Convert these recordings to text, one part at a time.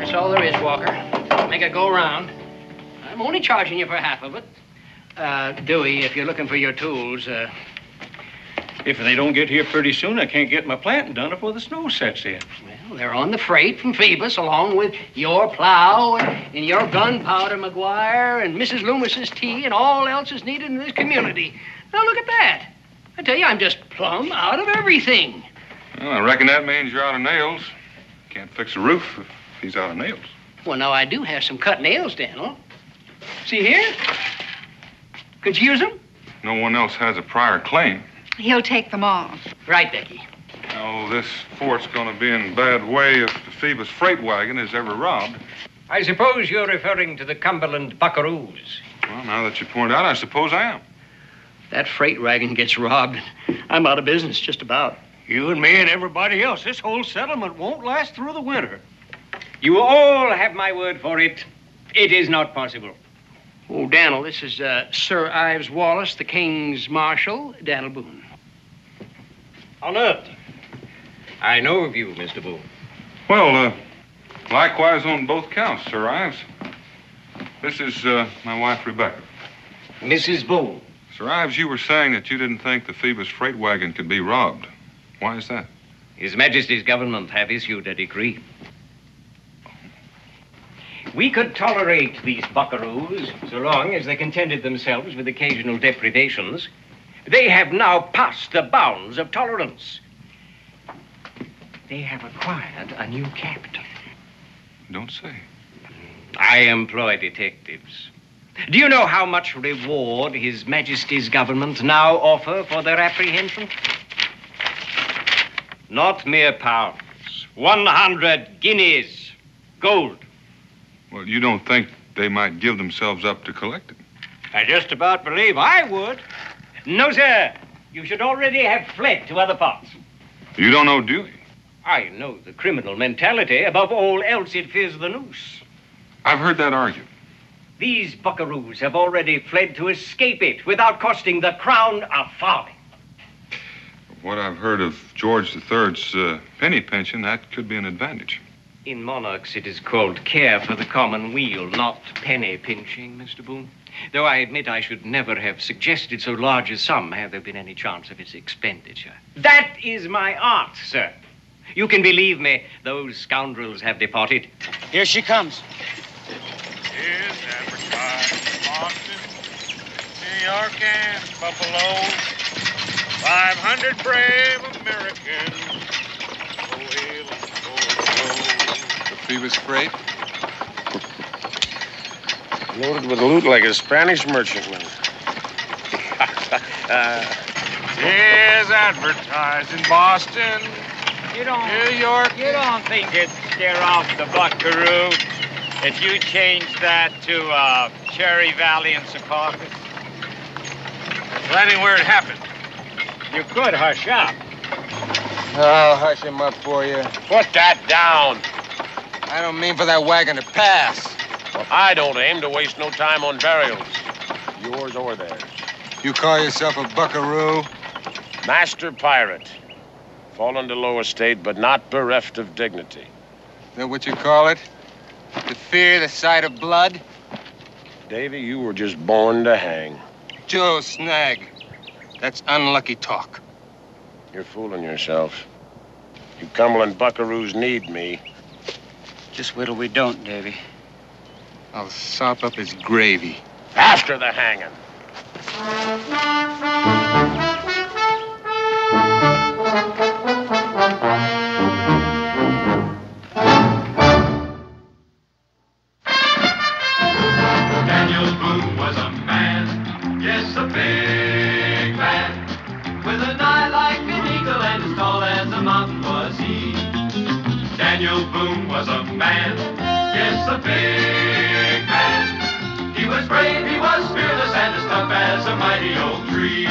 That's all there is, Walker. Make it go around. I'm only charging you for half of it. Dewey, if you're looking for your tools, If they don't get here pretty soon, I can't get my planting done before the snow sets in. well, they're on the freight from Phoebus, along with your plow and your gunpowder, McGuire, and Mrs. Loomis's tea, and all else is needed in this community. Now, look at that. I tell you, I'm just plumb out of everything. Well, I reckon that means you're out of nails. Can't fix a roof if he's out of nails. Well, now, I do have some cut nails, Daniel. See here? Could you use them? No one else has a prior claim. He'll take them all. Right, Becky. Oh, this fort's gonna be in bad way if the Phoebus freight wagon is ever robbed. I suppose you're referring to the Cumberland buckaroos. Well, now that you point out, I suppose I am. That freight wagon gets robbed. I'm out of business, just about. You and me and everybody else. This whole settlement won't last through the winter. You all have my word for it. It is not possible. Oh, Daniel, this is Sir Ives Wallace, the King's Marshal, Daniel Boone. Honored. I know of you, Mr. Boone. Well, likewise on both counts, Sir Ives. This is my wife, Rebecca. Mrs. Boone. Sir Ives, you were saying that you didn't think the Phoebus freight wagon could be robbed. Why is that? His Majesty's government have issued a decree. We could tolerate these buckaroos so long as they contented themselves with occasional depredations. They have now passed the bounds of tolerance. They have acquired a new captain. Don't say. I employ detectives. Do you know how much reward His Majesty's government now offer for their apprehension? Not mere pounds. 100 guineas. Gold. Well, you don't think they might give themselves up to collect it? I just about believe I would. No, sir. You should already have fled to other parts. You don't know Dewey? I know the criminal mentality. Above all else, it fears the noose. I've heard that argued. These buckaroos have already fled to escape it without costing the crown a farthing. What I've heard of George III's penny pension, that could be an advantage. In monarchs, it is called care for the common weal, not penny pinching, Mr. Boone. Though I admit I should never have suggested so large a sum had there been any chance of its expenditure. That is my art, sir. You can believe me, those scoundrels have departed. Here she comes. Is advertised Boston, New York, and Buffalo. 500 brave Americans. Go hail and go. The Phoebus freight? Loaded with loot like a Spanish merchantman. Is advertised in Boston, New York. You don't think it'd scare off the buckaroo if you changed that to Cherry Valley and Secaucus? That ain't where it happened. You could hush up. I'll hush him up for you. Put that down. I don't mean for that wagon to pass. Well, I don't aim to waste no time on burials. Yours or theirs. You call yourself a buckaroo? Master pirate. Fallen to low estate, but not bereft of dignity. Is that what you call it? To fear the sight of blood? Davy, you were just born to hang. Joe Snag. That's unlucky talk. You're fooling yourself. You Cumberland buckaroos need me. Just wait till we don't, Davy. I'll sop up his gravy. After the hanging. Daniel Boone was a man, yes, a big man, with an eye like an eagle and as tall as a mountain was he. Daniel Boone was a man, yes, a big man. He was brave, he was fearless, and as tough as a mighty oak tree.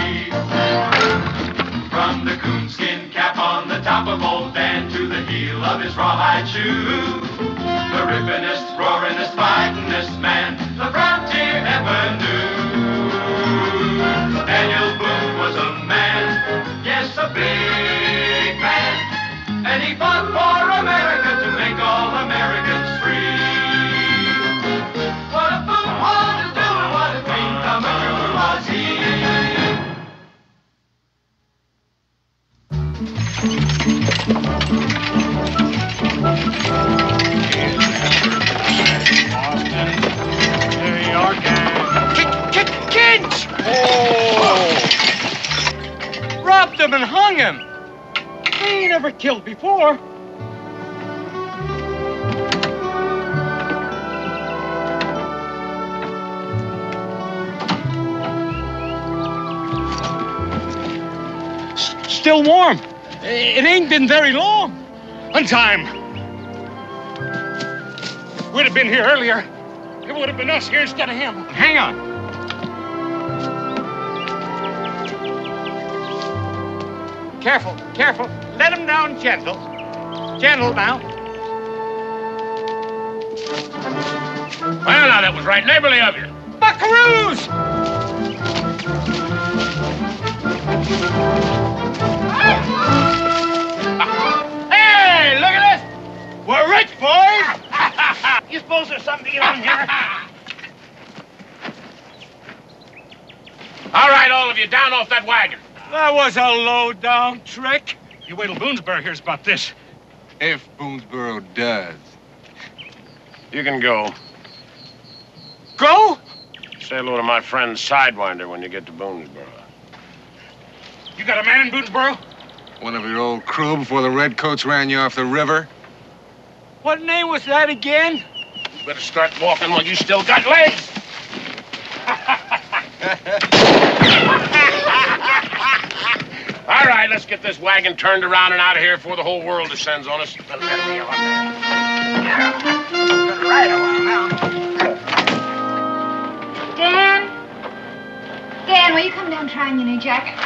From the coonskin cap on the top of old Dan to the heel of his rawhide shoe, the rippinest, roaringest, fightingest man the frontier ever knew. Daniel Boone was a man, yes, a big man, and he fought for America to make all Americans free. There you are, Kids! Oh! Robbed him and hung him. He ain't ever killed before. Still warm. It ain't been very long. On time. We'd have been here earlier. It would have been us here instead of him. Hang on. Careful, careful. Let him down gentle. Gentle now. Well, now, that was right neighborly of you. Buckaroos! Hey, look at this. We're rich, boys. You suppose there's something to get on here? All right, all of you, down off that wagon. That was a low-down trick. You wait till Boonesboro hears about this. If Boonesboro does. You can go. Go? Say hello to my friend Sidewinder when you get to Boonesboro. You got a man in Boonesboro? One of your old crew before the redcoats ran you off the river? What name was that again? You better start walking while you still got legs. All right, let's get this wagon turned around and out of here before the whole world descends on us. Dan, will you come down trying your new jacket?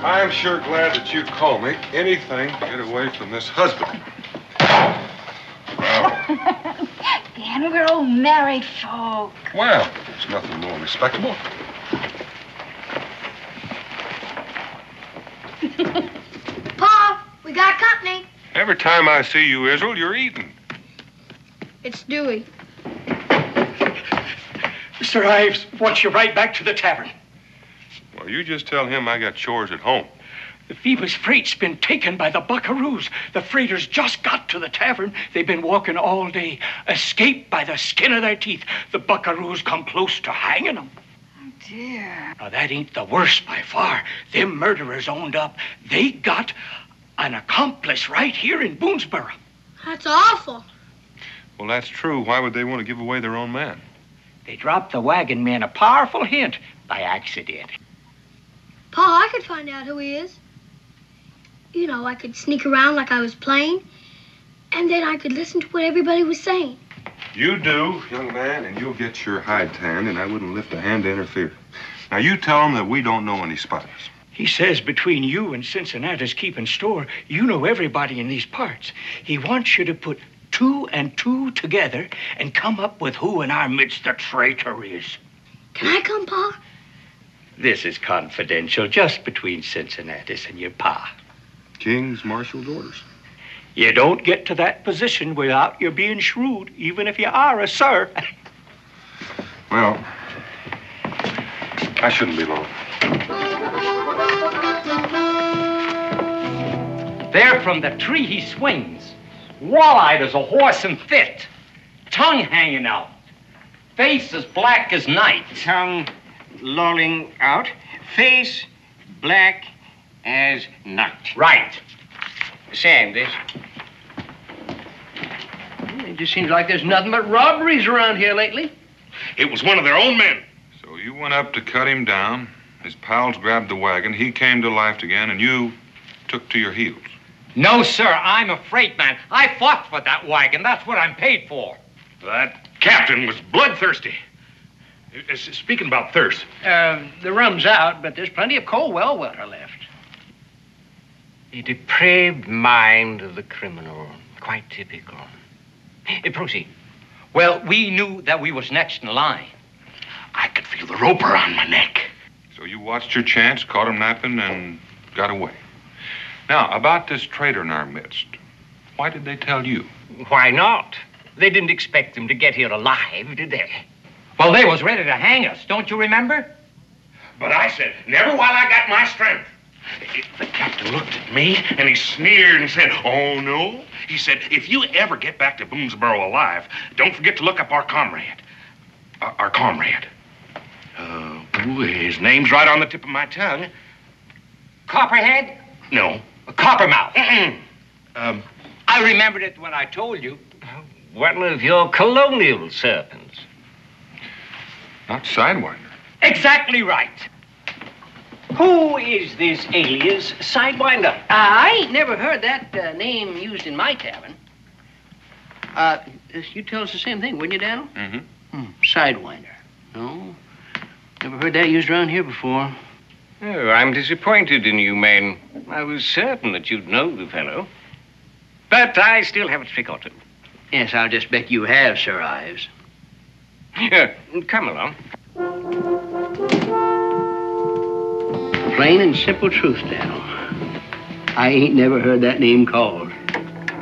I'm sure glad that you called me. Anything to get away from this husband. Dan, we're old married folk. Well, there's nothing more respectable. Pa, we got company. Every time I see you, Israel, you're eating. It's Dewey. Mr. Ives wants you right back to the tavern. Well, you just tell him I got chores at home. The Phoebus freight's been taken by the buckaroos. The freighters just got to the tavern. They've been walking all day, escaped by the skin of their teeth. The buckaroos come close to hanging them. Oh, dear. Now, that ain't the worst by far. Them murderers owned up. They got an accomplice right here in Boonesboro. That's awful. Well, that's true. Why would they want to give away their own man? They dropped the wagon man a powerful hint by accident. Pa, I could find out who he is. You know, I could sneak around like I was playing, and then I could listen to what everybody was saying. You do, young man, and you'll get your hide tanned, and I wouldn't lift a hand to interfere. Now, you tell them that we don't know any spies. He says between you and Cincinnati's keeping store, you know everybody in these parts. He wants you to put 2 and 2 together and come up with who in our midst the traitor is. Can I come, Pa? This is confidential, just between Cincinnatus and your pa. King's marshal's orders. You don't get to that position without your being shrewd, even if you are a sir. Well, I shouldn't be long. There from the tree he swings. Wall-eyed as a horse in fit. Tongue hanging out. Face as black as night. Tongue lolling out, face black as night. Right. Sam, this. It just seems like there's nothing but robberies around here lately. It was one of their own men. So you went up to cut him down. His pals grabbed the wagon. He came to life again, and you took to your heels. No, sir, I'm a freight man. I fought for that wagon. That's what I'm paid for. That captain was bloodthirsty. Speaking about thirst. The rum's out, but there's plenty of cold well water left. The depraved mind of the criminal. Quite typical. Proceed. Well, we knew that we was next in line. I could feel the rope around my neck. So you watched your chance, caught him napping, and got away. Now, about this traitor in our midst, why did they tell you? Why not? They didn't expect him to get here alive, did they? Well, they was ready to hang us, don't you remember? But I said, never while I got my strength. The captain looked at me, and he sneered and said, "Oh, no." He said, "If you ever get back to Boonesboro alive, don't forget to look up our comrade. Our comrade. His name's right on the tip of my tongue. Copperhead? No. Coppermouth. I remembered it when I told you. One of your colonial serpents. Not Sidewinder. Exactly right. Who is this alias Sidewinder? I ain't never heard that name used in my tavern. You tell us the same thing, wouldn't you, Daniel? Mm-hmm. Sidewinder. No, never heard that used around here before. Oh, I'm disappointed in you, man. I was certain that you'd know the fellow. But I still haven't forgotten. Yes, I'll just bet you have, Sir Ives. Come along. Plain and simple truth, Daniel. I ain't never heard that name called.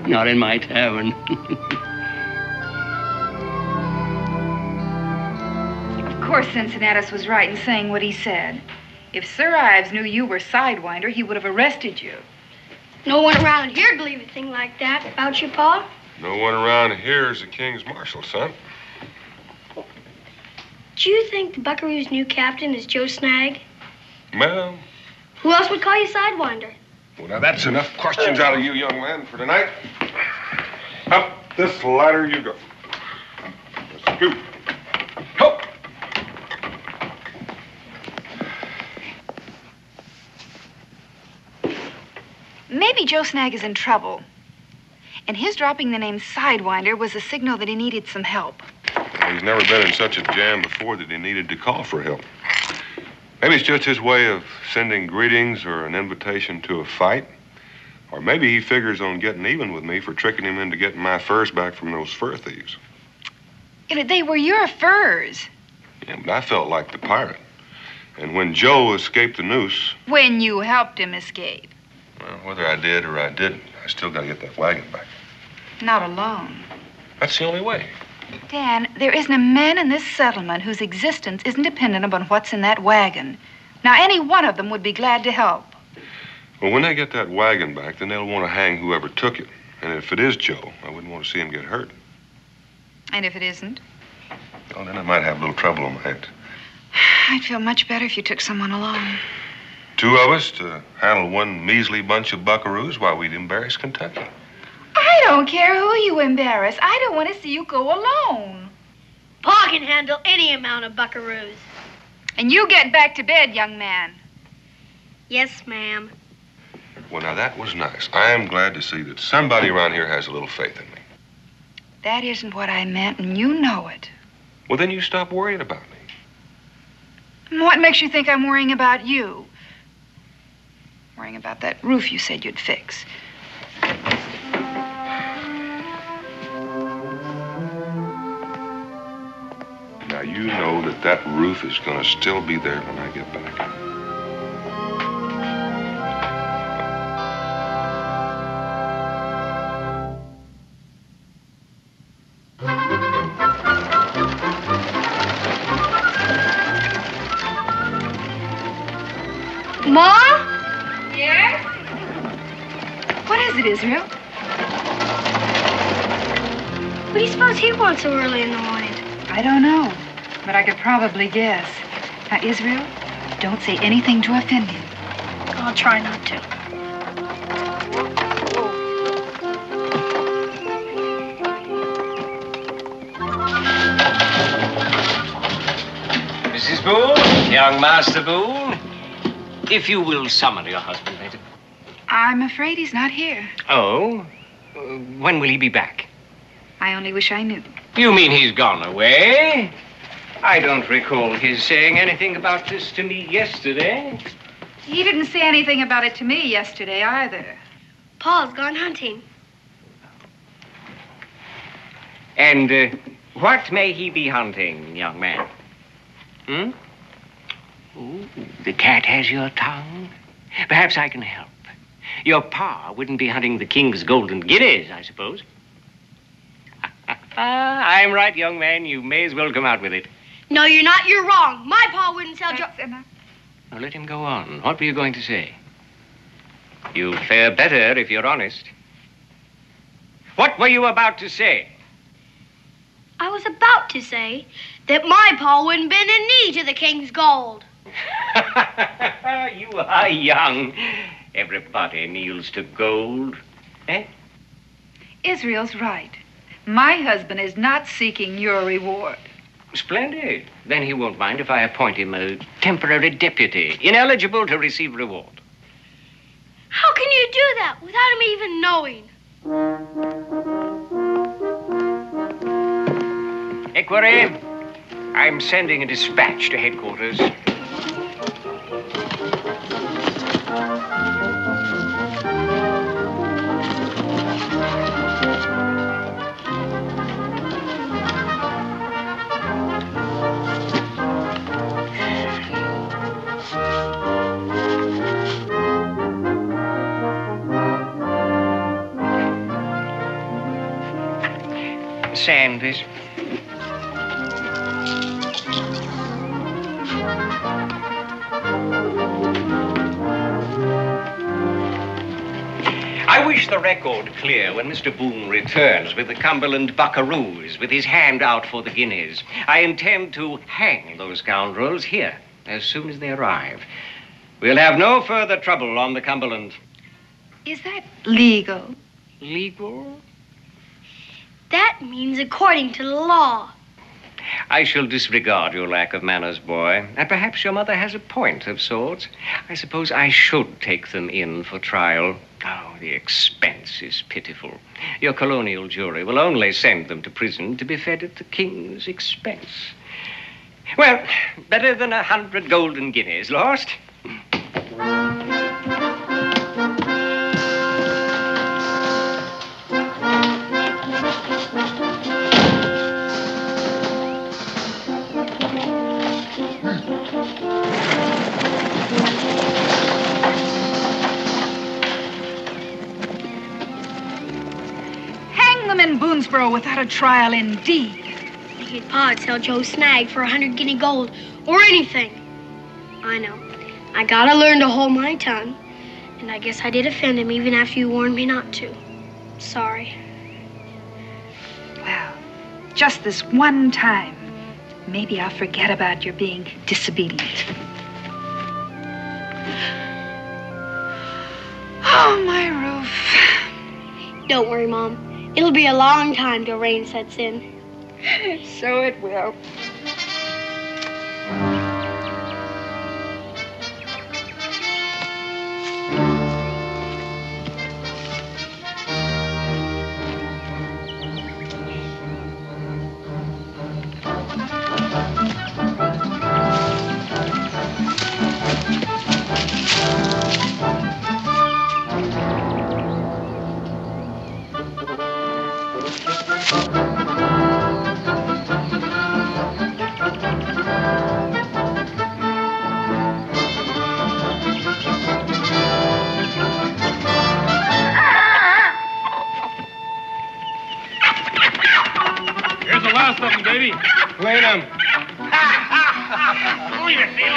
Not in my tavern. Of course, Cincinnatus was right in saying what he said. If Sir Ives knew you were Sidewinder, he would have arrested you. No one around here'd believe a thing like that about you, Pa. No one around here is the king's marshal, son. Do you think the Buckaroo's new captain is Joe Snag? Well, Who else would call you Sidewinder? well, now that's enough questions out of you, young man, for tonight. Up this ladder you go. Scoot. Help. Maybe Joe Snag is in trouble. And his dropping the name Sidewinder was a signal that he needed some help. Well, he's never been in such a jam before that he needed to call for help. Maybe it's just his way of sending greetings or an invitation to a fight. Or maybe he figures on getting even with me for tricking him into getting my furs back from those fur thieves. They were your furs. Yeah, but I felt like the pirate. And when Joe escaped the noose, When you helped him escape. well, whether I did or I didn't, I still got to get that wagon back. Not alone. That's the only way. Dan, there isn't a man in this settlement whose existence isn't dependent upon what's in that wagon. Now, any one of them would be glad to help. Well, when they get that wagon back, then they'll want to hang whoever took it. And if it is Joe, I wouldn't want to see him get hurt. And if it isn't? Well, then I might have a little trouble on my hands. I'd feel much better if you took someone along. Two of us to handle one measly bunch of buckaroos while we'd embarrass Kentucky. I don't care who you embarrass. I don't want to see you go alone. Pa can handle any amount of buckaroos. And you get back to bed, young man. Yes, ma'am. Well, now, that was nice. I am glad to see that somebody around here has a little faith in me. That isn't what I meant, and you know it. Well, then you stop worrying about me. What makes you think I'm worrying about you? Worrying about that roof you said you'd fix. Now, you know that that roof is going to still be there when I get back. Ma? Yes? What is it, Israel? What do you suppose he wants so early in the morning? I don't know, but I could probably guess. Now, Israel, don't say anything to offend him. I'll try not to. Mrs. Boone, young Master Boone, if you will summon your husband later. I'm afraid he's not here. Oh? When will he be back? I only wish I knew. You mean he's gone away? I don't recall his saying anything about this to me yesterday. He didn't say anything about it to me yesterday either. Pa's gone hunting. And what may he be hunting, young man? Hmm? Ooh, the cat has your tongue. Perhaps I can help. Your pa wouldn't be hunting the king's golden guineas, I suppose. I'm right, young man. You may as well come out with it. No, you're not. You're wrong. My pa wouldn't sell That's enough. Now, let him go on. What were you going to say? You'll fare better if you're honest. What were you about to say? I was about to say that my pa wouldn't bend a knee to the king's gold. You are young. Everybody kneels to gold. Eh? Israel's right. My husband is not seeking your reward. Splendid. Then he won't mind if I appoint him a temporary deputy, ineligible to receive reward. How can you do that without him even knowing? Equerry, I'm sending a dispatch to headquarters. Sand this. I wish the record clear when Mr. Boone returns with the Cumberland buckaroos, with his hand out for the guineas. I intend to hang those scoundrels here as soon as they arrive. We'll have no further trouble on the Cumberland. Is that legal? Legal? That means according to the law. I shall disregard your lack of manners, boy. And perhaps your mother has a point of sorts. I suppose I should take them in for trial. Oh, the expense is pitiful. Your colonial jury will only send them to prison to be fed at the king's expense. Well, better than 100 golden guineas lost. In Boonesboro without a trial, indeed. Thinking Pa'd sell Joe Snag for 100 guinea gold or anything. I know. I gotta learn to hold my tongue. And I guess I did offend him even after you warned me not to. Sorry. Well, just this one time, maybe I'll forget about your being disobedient. Oh, my roof. Don't worry, Mom. It'll be a long time till rain sets in. So it will. Wait a minute. Leave it, Neil.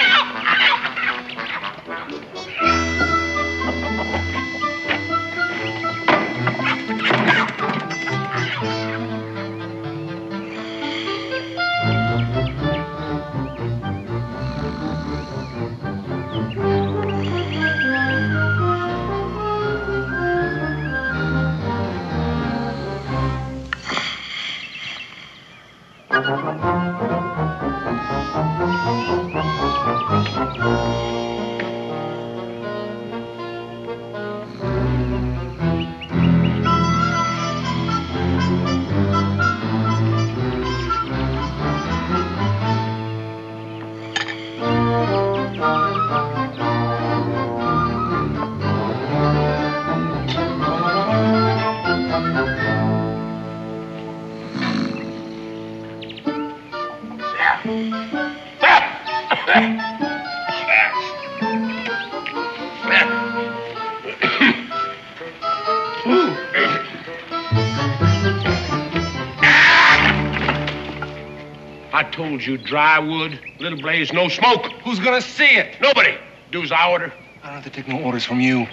I told you, dry wood, little blaze, no smoke. Who's gonna see it? Nobody. Do as I order. I don't have to take no orders from you.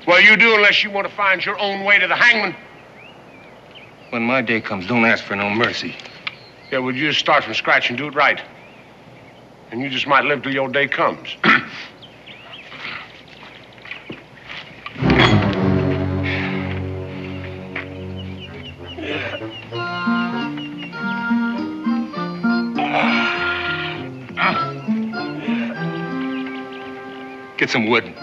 Well, you do unless you want to find your own way to the hangman. When my day comes, don't ask for no mercy. Yeah, well, you just start from scratch and do it right. And you just might live till your day comes. Get some wood.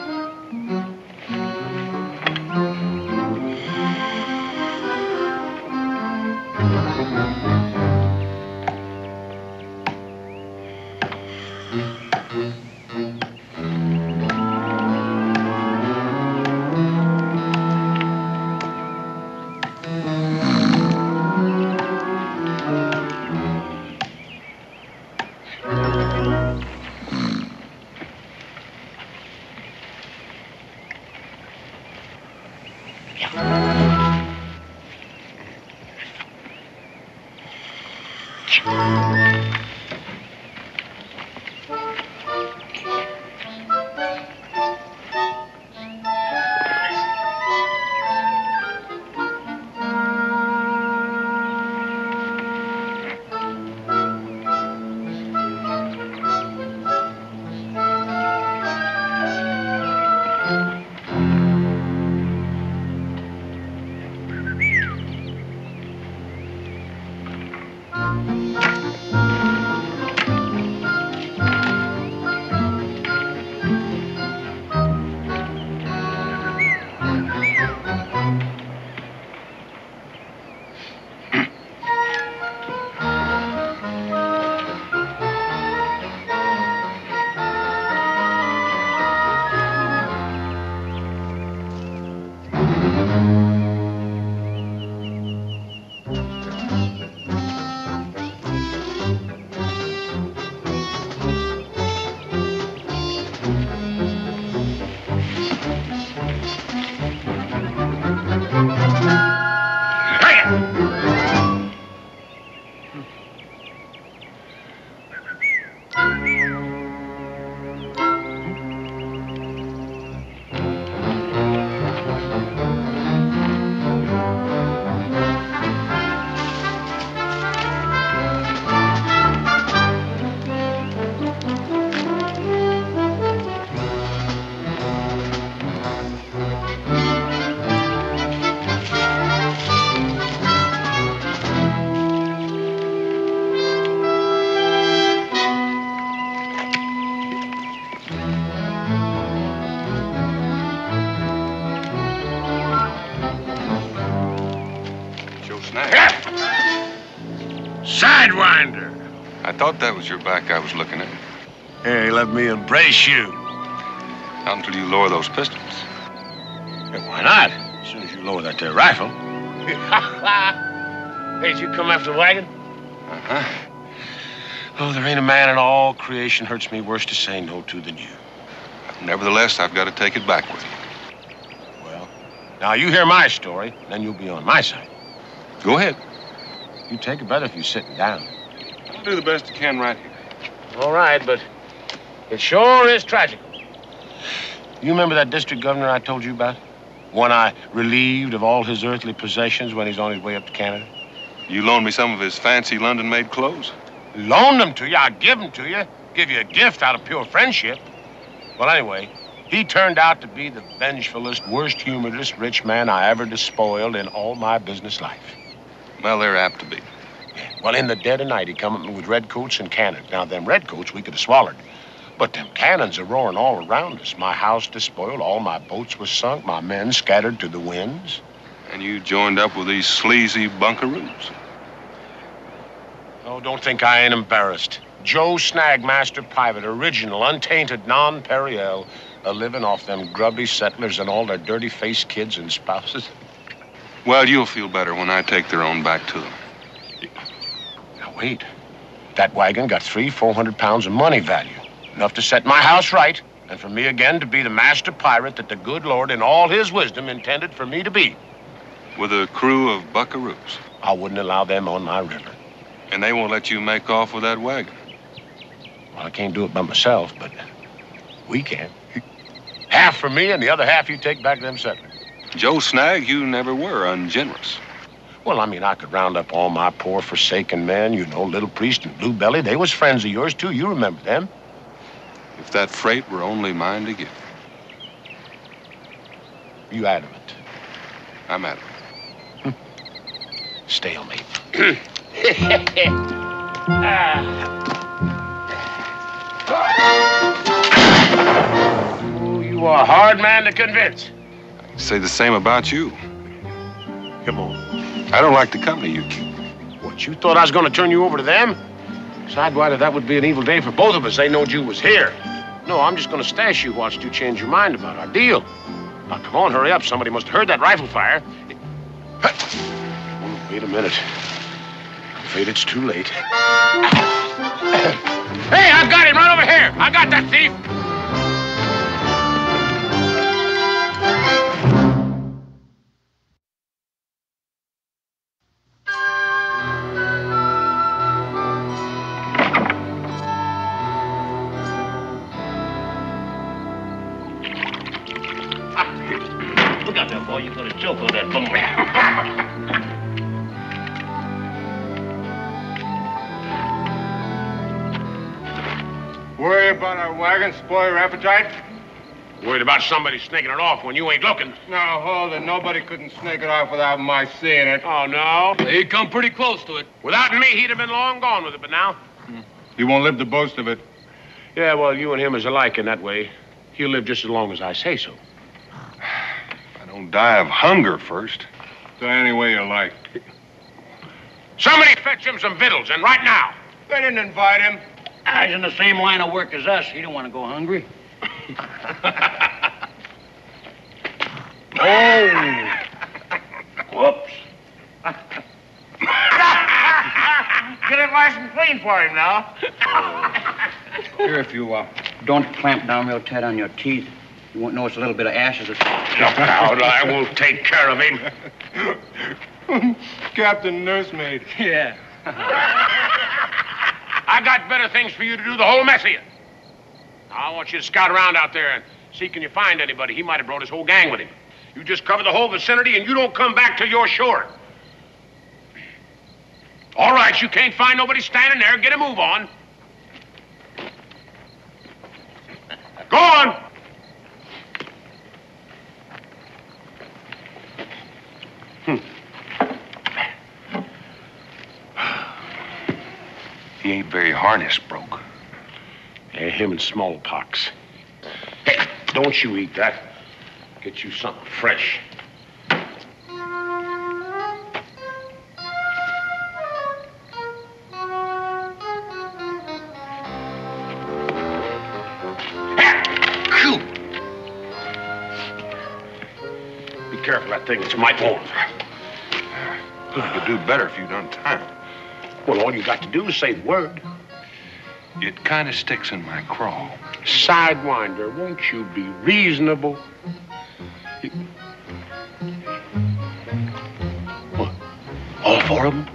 Sidewinder! I thought that was your back I was looking at. Hey, let me embrace you. Not until you lower those pistols. Hey, why not? As soon as you lower that there rifle. Hey, did you come after the wagon? Uh-huh. Oh, there ain't a man in all creation hurts me worse to say no to than you. Nevertheless, I've got to take it back with me. Well, now you hear my story, then you'll be on my side. Go ahead. You take it better if you're sitting down. I'll do the best I can right here. All right, but it sure is tragical. You remember that district governor I told you about? One I relieved of all his earthly possessions when he's on his way up to Canada? You loaned me some of his fancy London-made clothes? Loaned them to you? I give them to you. Give you a gift out of pure friendship. Well, anyway, he turned out to be the vengefulest, worst-humoredest rich man I ever despoiled in all my business life. Well, they're apt to be. Yeah. Well, in the dead of night, he come at me with redcoats and cannons. Now, them redcoats we could have swallowed. But them cannons are roaring all around us. My house despoiled, all my boats were sunk, my men scattered to the winds. And you joined up with these sleazy bunkaroos. Oh, don't think I ain't embarrassed. Joe Snag, master private, original, untainted, non-Periel, a-living off them grubby settlers and all their dirty-faced kids and spouses. Well, you'll feel better when I take their own back to them. Now, wait. That wagon got 300-400 pounds of money value. Enough to set my house right, and for me again to be the master pirate that the good Lord in all his wisdom intended for me to be. With a crew of buckaroos. I wouldn't allow them on my river. And they won't let you make off with that wagon. Well, I can't do it by myself, but we can. Half for me, and the other half you take back to them settlers. Joe Snag, you never were ungenerous. Well, I mean, I could round up all my poor forsaken men, you know, Little Priest and Blue Belly. They was friends of yours, too. You remember them. If that freight were only mine to give. You adamant? I'm adamant. Stalemate. Oh, you are a hard man to convince. I say the same about you. Come on. I don't like the company you keep. What, you thought I was going to turn you over to them? Sidewinder, that would be an evil day for both of us. They knowed you was here. No, I'm just going to stash you whilst you change your mind about our deal. Now, come on, hurry up. Somebody must have heard that rifle fire. Oh, wait a minute. I'm afraid it's too late. Hey, I've got him right over here. I got that thief. Look out there, boy. You're going to choke on that bone. Worry about our wagon, spoil your appetite? Worried about somebody snaking it off when you ain't looking. No, hold it. Nobody couldn't snake it off without my seeing it. Oh, no? He come pretty close to it. Without me, he'd have been long gone with it, but now? He won't live to boast of it. Yeah, well, you and him is alike in that way. He'll live just as long as I say so. I don't die of hunger first. So any way you like. Somebody fetch him some victuals, and right now. They didn't invite him. He's in the same line of work as us. He don't want to go hungry. Oh. Whoops. Get it nice and clean for him now. Here, if you don't clamp down real tight on your teeth, you won't notice a little bit of ashes. Look out, I will take care of him. Captain Nursemaid. Yeah. I got better things for you to do, the whole mess of you. Now, I want you to scout around out there and see can you find anybody. He might have brought his whole gang with him. You just cover the whole vicinity and you don't come back till you're sure. All right, you can't find nobody standing there. Get a move on. Go on. He ain't very harness broke. Yeah, him and smallpox. Hey, don't you eat that. Get you something fresh. Be careful, that thing is my bone. You could do better if you'd untie him. Well, all you got to do is say the word. It kind of sticks in my craw. Sidewinder, won't you be reasonable? What? All four of them?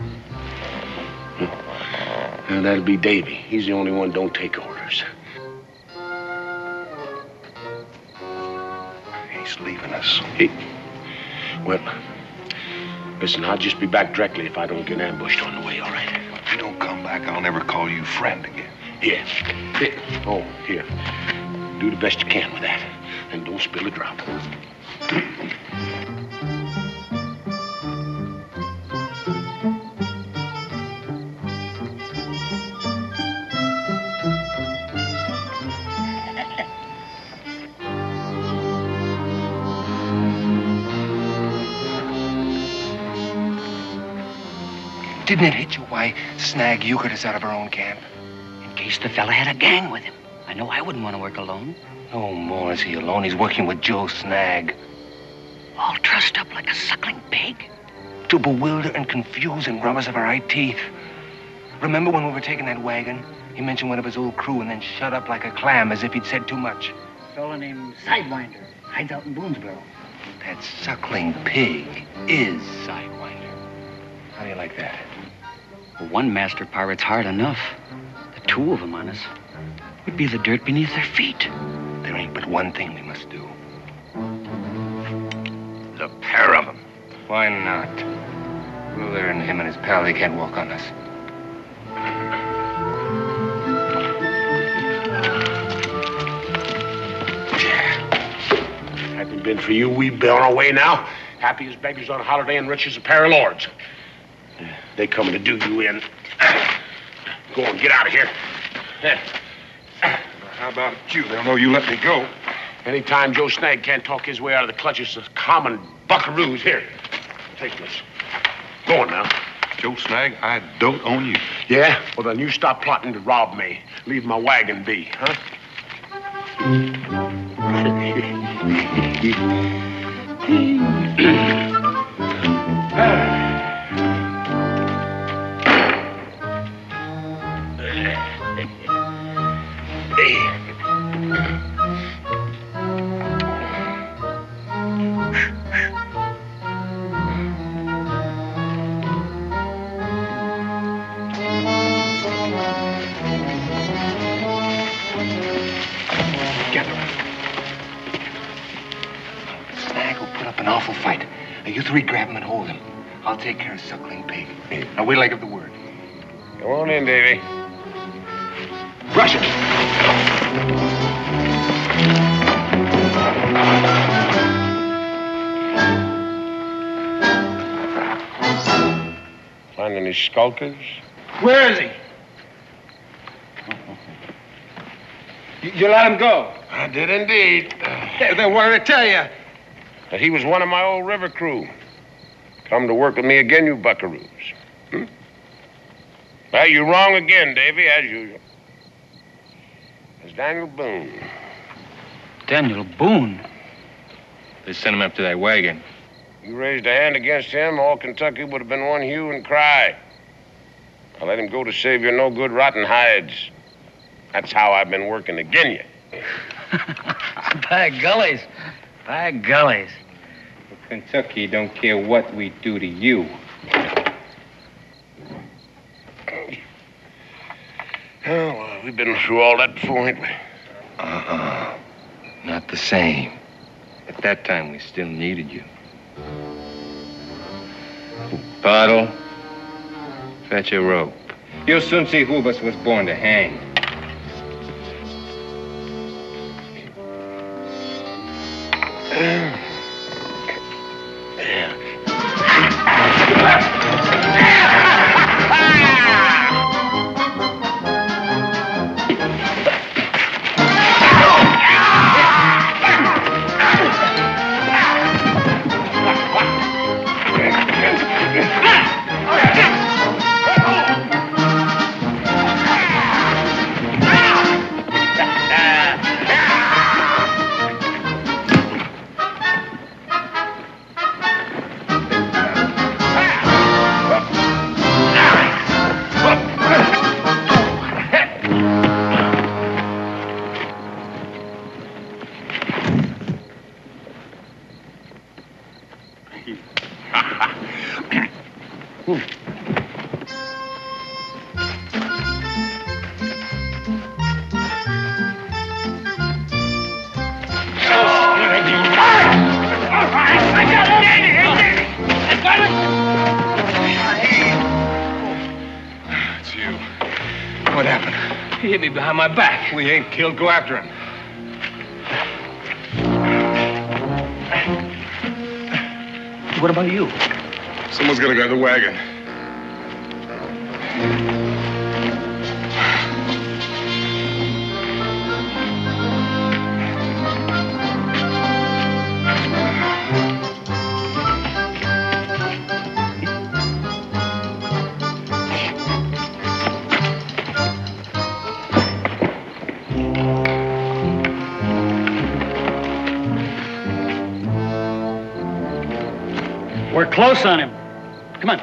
Well, that'll be Davy. He's the only one don't take orders. He's leaving us. Well, listen, I'll just be back directly if I don't get ambushed on the way, all right? If you don't come back, I'll never call you friend again. Yeah. Oh, here. Do the best you can with that. And don't spill a drop. Didn't it hit you why Snag euchred us out of our own camp? In case the fella had a gang with him. I know I wouldn't want to work alone. No more is he alone. He's working with Joe Snag. All trussed up like a suckling pig. To bewilder and confuse and rob us of our eye teeth. Remember when we were taking that wagon? He mentioned one of his old crew and then shut up like a clam as if he'd said too much. A fella named Sidewinder hides out in Boonesboro. That suckling pig is Sidewinder. How do you like that? Well, one master pirate's hard enough. The two of them on us would be the dirt beneath their feet. There ain't but one thing we must do. Why not? Ruler and him and his pal, they can't walk on us. Had it been for you, we'd be on our way now. Happy as beggars on a holiday and rich as a pair of lords. They coming to do you in. Go on, get out of here. How about you? They'll know you let me go. Anytime Joe Snag can't talk his way out of the clutches of common buckaroos, here, take this. Go on now. Joe Snag, I don't own you. Yeah? Well, then you stop plotting to rob me. Leave my wagon be, huh? Awful fight. Now, you three grab him and hold him. I'll take care of Suckling Pig. Now, wait till I give the word. Go on in, Davy. Rush it! Find any skulkers? Where is he? You let him go? I did indeed. Then what did I tell you? That he was one of my old river crew. Come to work with me again, you buckaroos. Well, you're wrong again, Davy, as usual. It's Daniel Boone. Daniel Boone? They sent him up to that wagon. You raised a hand against him, all Kentucky would have been one hue and cry. I let him go to save your no-good rotten hides. That's how I've been working agin you. By gullies. By gullies. Well, Kentucky don't care what we do to you. Oh, well, we've been through all that before, ain't we? Not the same. At that time, we still needed you. Bottle, fetch a rope. You'll soon see who of us was born to hang. What happened? He hit me behind my back. We ain't killed. Go after him. What about you? Someone's got to grab the wagon. We're close on him. Come on.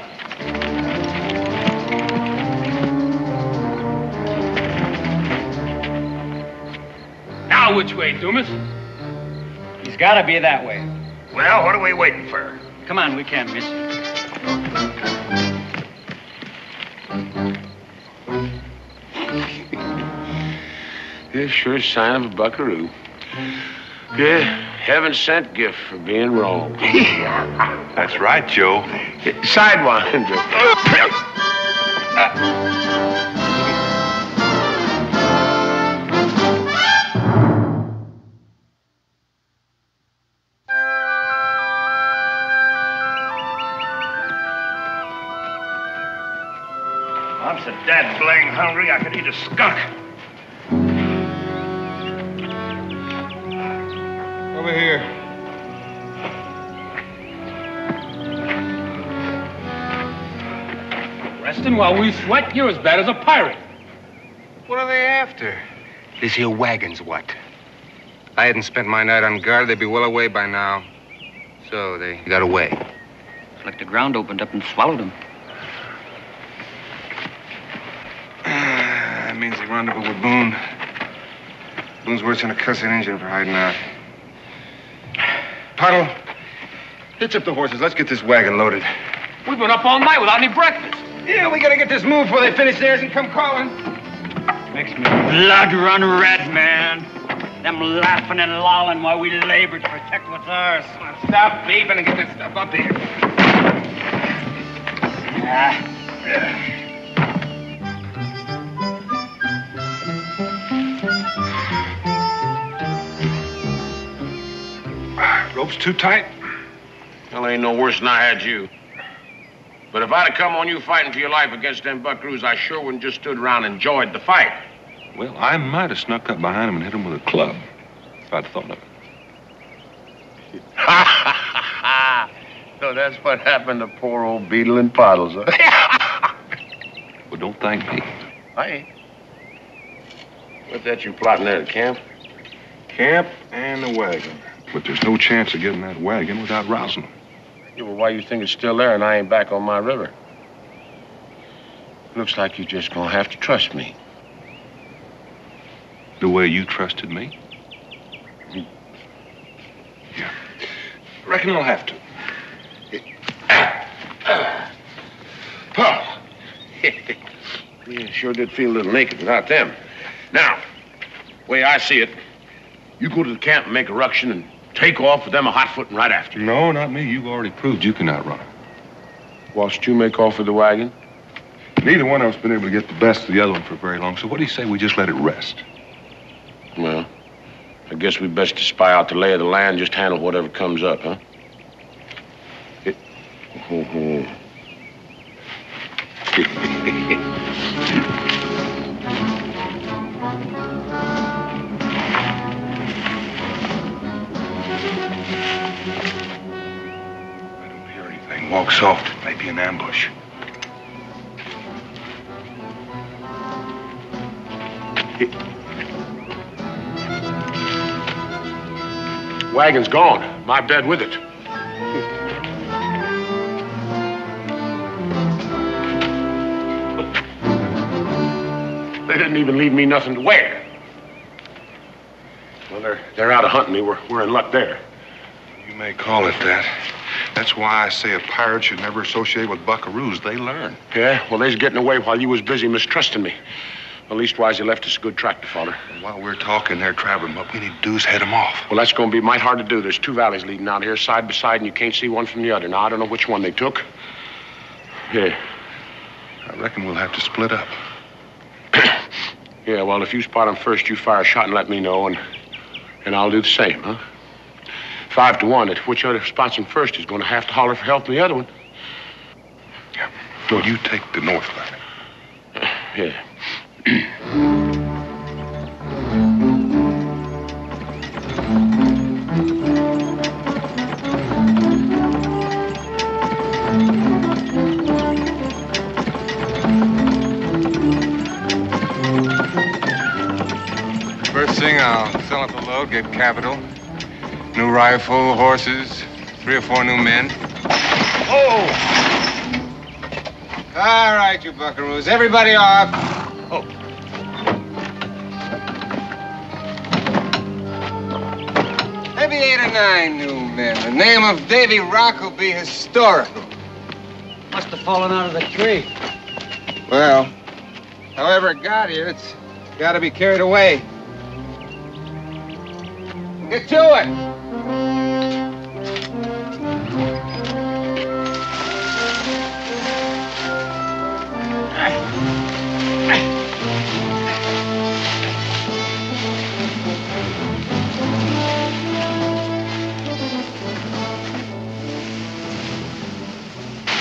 Now which way, Dumas? He's got to be that way. Well, what are we waiting for? Come on, we can't miss him. This sure sign of a buckaroo. Yeah, Heaven-sent gift for being wrong. That's right, Joe. Sidewinder. I'm so dad-blang hungry I could eat a skunk. Over here. Resting while we sweat, you're as bad as a pirate. What are they after? This here wagon's what? If I hadn't spent my night on guard, they'd be well away by now. So they got away. It's like the ground opened up and swallowed them. That means they rendezvous with Boone. Boone's worse than a cussing engine for hiding out. Puddle, hitch up the horses. Let's get this wagon loaded. We've been up all night without any breakfast. Yeah, we gotta get this move before they finish theirs and come calling. Makes me blood run red, man. Them laughing and lolling while we labor to protect what's ours. Stop beeping and get this stuff up here. Rope's too tight? Well, ain't no worse than I had you. But if I'd have come on you fighting for your life against them buckaroos, I sure wouldn't just stood around and enjoyed the fight. Well, I might have snuck up behind him and hit him with a club, if I'd thought of it. So that's what happened to poor old Beetle and Pottles, huh? Well, don't thank me. I ain't. What's that you plotting there at camp? Camp and the wagon. But there's no chance of getting that wagon without rousing them. Yeah, well, why you think it's still there and I ain't back on my river? Looks like you're just gonna have to trust me. The way you trusted me? Yeah. Reckon I'll have to. Paul. Yeah, sure did feel a little naked without them. Now, way I see it, you go to the camp and make a ruction and take off with them a hot-footing right after. No, not me. You've already proved you can outrun them. Whilst you make off with the wagon? Neither one of us been able to get the best of the other one for very long, so what do you say we just let it rest? Well, I guess we best to spy out the lay of the land, just handle whatever comes up, huh? Walk soft. It may be an ambush. Wagon's gone. My bed with it. They didn't even leave me nothing to wear. Well, they're out of hunting me. We're in luck there. You may call it that. That's why I say a pirate should never associate with buckaroos. They learn. Yeah? Well, they's getting away while you was busy mistrusting me. Well, leastwise, you left us a good track to follow. While we're talking, they're traveling. What we need to do is head them off. Well, that's going to be mighty hard to do. There's two valleys leading out here, side by side, and you can't see one from the other. Now, I don't know which one they took. Yeah. I reckon we'll have to split up. Yeah, well, if you spot them first, you fire a shot and let me know, and I'll do the same, huh? 5 to 1 that whichever spots him first is going to have to holler for help from the other one. Yeah. Well, you take the north valley. Yeah. First thing, I'll sell up the load, get capital. New rifle, horses, 3 or 4 new men. Oh! All right, you buckaroos. Everybody off. Oh. Maybe 8 or 9 new men. The name of Davy Rock will be historical. Must have fallen out of the tree. Well, however it got here, it's got to be carried away. Get to it!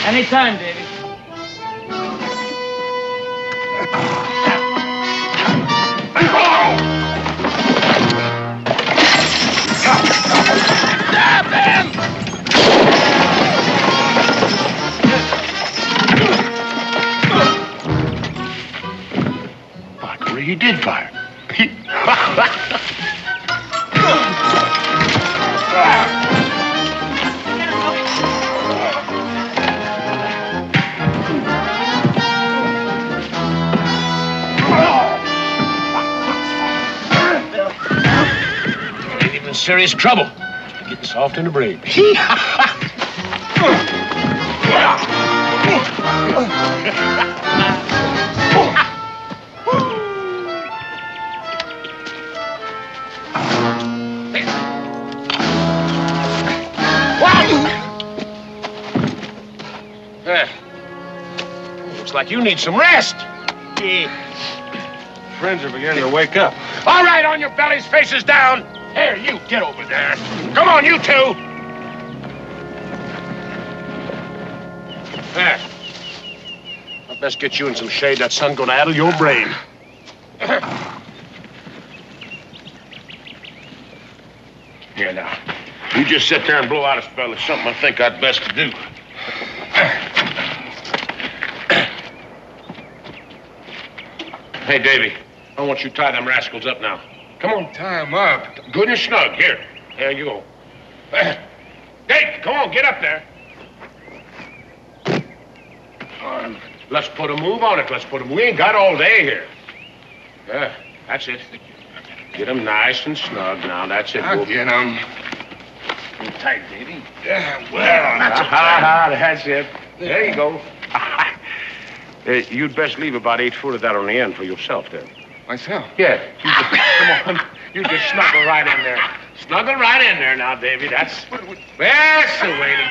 Anytime, Davy. Stop him! He did fire. Ain't even in serious trouble. Just getting soft in the brain. Looks like you need some rest. Friends are beginning to wake up. All right, on your bellies, faces down. Here, you, get over there. Come on, you two. There. I'd best get you in some shade. That sun's gonna addle your brain. Here now. You just sit there and blow out a spell. It's something I think I'd best to do. Hey, Davy, I want you to tie them rascals up now. Come on. Tie them up. Good and snug. Here. There you go. Hey, come on, get up there. Let's put a move on it. Let's put a move. We ain't got all day here. Yeah, that's it. Get them nice and snug now. That's it. I'll get them. Tight, Davy. Yeah, well, that's it. There you go. You'd best leave about 8 foot of that on the end for yourself, then. Myself? Yeah. Come on. You just snuggle right in there. Snuggle right in there now, Davy. That's the way to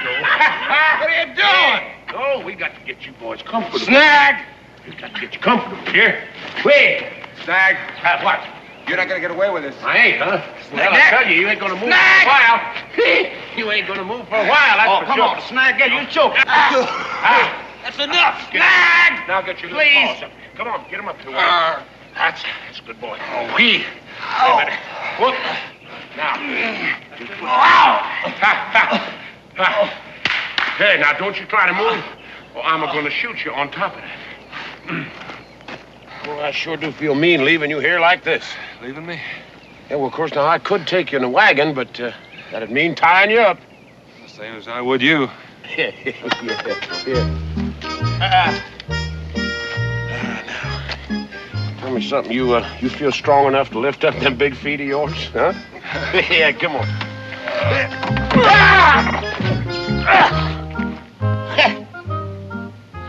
go. What are you doing? Oh, we got to get you boys comfortable. Snag! We got to get you comfortable here. Wait. Snag. What? You're not gonna get away with this. I ain't, huh? Well, I tell you, you ain't gonna move for a while. You ain't gonna move for a while, that's for come sure. on, Snag, get you choked. That's enough. Snag! Now get your little paws up. Come on, get him up to it. That's a good boy. Oh, wait a minute. Whoop. Now. Hey, now don't you try to move, or I'm gonna shoot you on top of that. Well, I sure do feel mean leaving you here like this. Leaving me? Yeah, well, of course, now I could take you in a wagon, but that'd mean tying you up. The same as I would you. Yeah. Now, tell me something. You feel strong enough to lift up them big feet of yours, huh? Yeah, come on.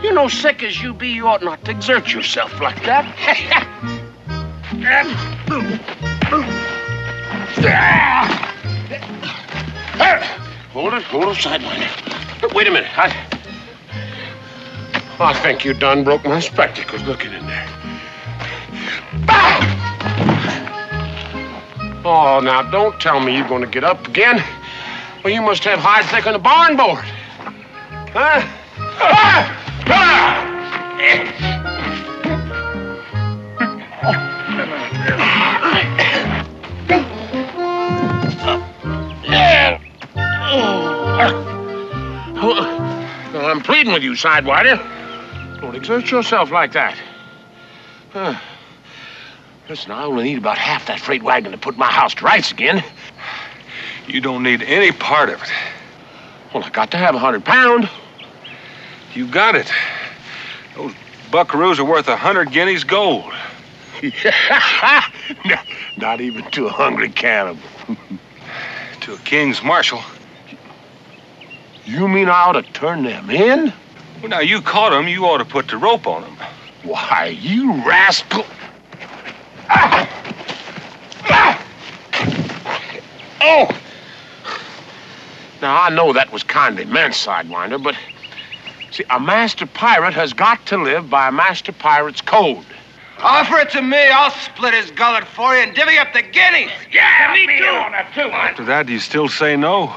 You know, sick as you be, you ought not to exert yourself like that. Hold it, Sidewinder. Wait a minute. I think you done broke my spectacles looking in there. Oh, now don't tell me you're going to get up again. Well, you must have hide thick on the barn board. Huh? Well, I'm pleading with you, Sidewinder. Don't exert yourself like that. Listen, I only need about half that freight wagon to put my house to rights again. You don't need any part of it. Well, I got to have 100 pounds. You got it. Those buckaroos are worth 100 guineas gold. Not even to a hungry cannibal. To a king's marshal. You mean I ought to turn them in? Well, now, you caught them. You ought to put the rope on them. Why, you rascal. Oh! Now, I know that was kindly meant, Sidewinder, but... See, a master pirate has got to live by a master pirate's code. Offer it to me. I'll split his gullet for you and divvy up the guineas. Yeah, me too. On that too. After that, do you still say no?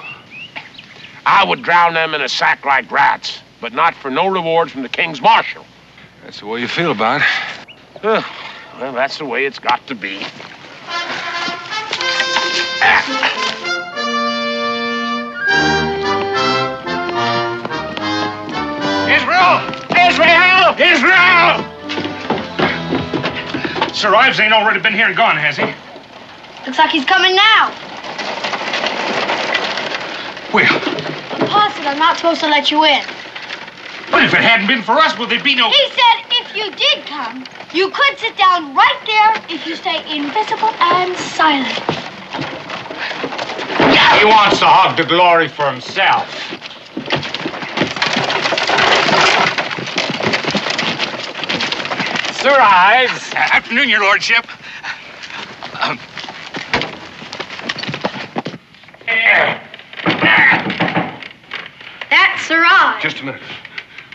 I would drown them in a sack like rats. but not for no reward from the King's Marshal. That's the way you feel about it. Well, that's the way it's got to be. Israel! Israel! Israel! Sir Ives ain't already been here and gone, has he? Looks like he's coming now. Well, Pa said I'm not supposed to let you in. but if it hadn't been for us, well, there'd be no... He said if you did come, you could sit down right there if you stay invisible and silent. He wants to hog the glory for himself. Sir Ives. Afternoon, your lordship. That's Sir Ives. Just a minute.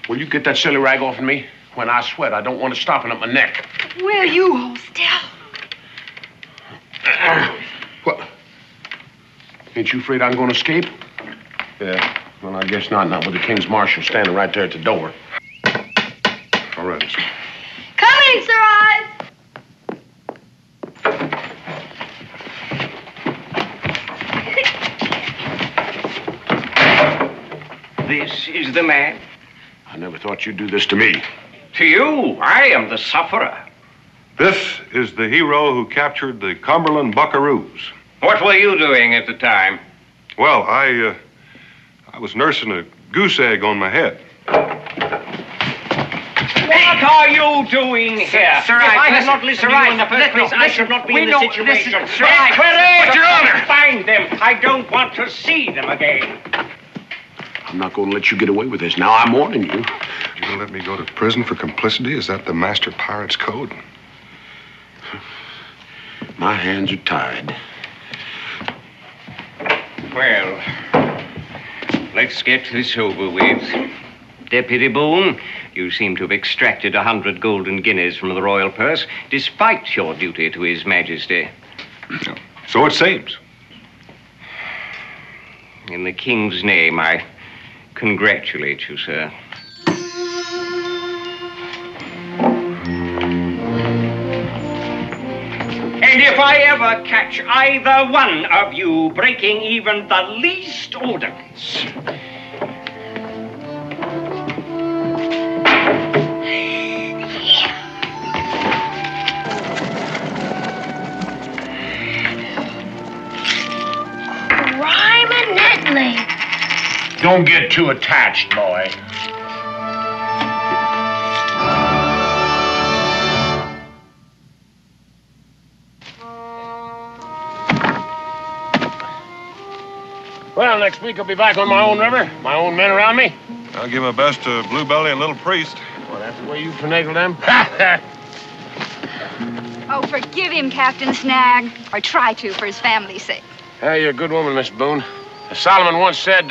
Will you get that silly rag off of me? When I sweat, I don't want it stopping up my neck. Will you hold still? What? Ain't you afraid I'm going to escape? Yeah. Well, I guess not. Not with the King's Marshal standing right there at the door. All right, mister. Coming, Sir Ives. This is the man. I never thought you'd do this to me. To you, I am the sufferer. This is the hero who captured the Cumberland Buckaroos. What were you doing at the time? Well, I was nursing a goose egg on my head. What are you doing here? Sir, if I had listen, not listened to you in the first place, I should not be in this situation. Sir, But Your Honor! Find them. I don't want to see them again. I'm not going to let you get away with this. Now, I'm warning you. You're going to let me go to prison for complicity? Is that the master pirate's code? My hands are tied. Well, let's get this over with. Deputy Boone, you seem to have extracted 100 golden guineas from the royal purse, despite your duty to His Majesty. So it seems. In the King's name, I congratulate you, sir. And if I ever catch either one of you breaking even the least ordinance, Rhyme-a-nettly. Don't get too attached, boy. Well, next week I'll be back on my own river, my own men around me. I'll give my best to Blue Belly and Little Priest. Well, that's the way you finagle them. Oh, forgive him, Captain Snag. Or try to, for his family's sake. Hey, you're a good woman, Miss Boone. As Solomon once said,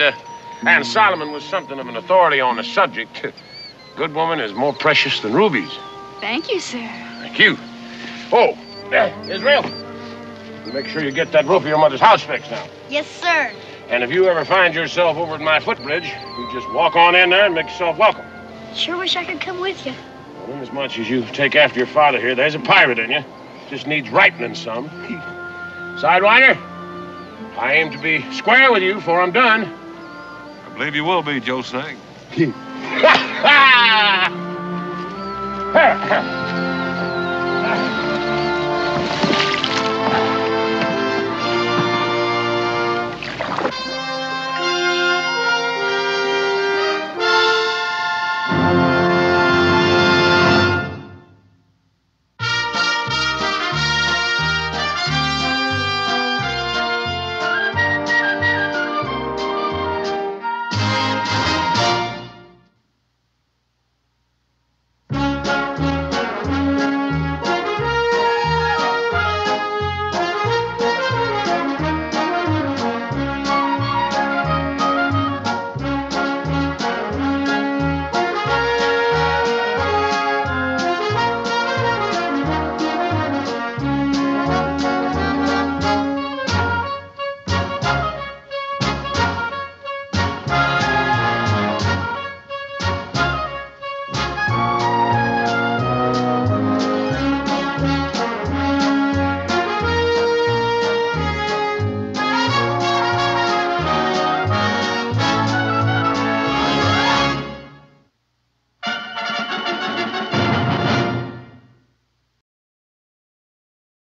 and Solomon was something of an authority on the subject. Good woman is more precious than rubies. Thank you, sir. Thank you. Oh, Israel. Make sure you get that roof of your mother's house fixed now. Yes, sir. And if you ever find yourself over at my footbridge, you just walk on in there and make yourself welcome. Sure wish I could come with you. Well, inasmuch as you take after your father here, there's a pirate in you. Just needs ripening some. Sidewinder, I aim to be square with you before I'm done. I believe you will be, Joe Snag. Ha ha!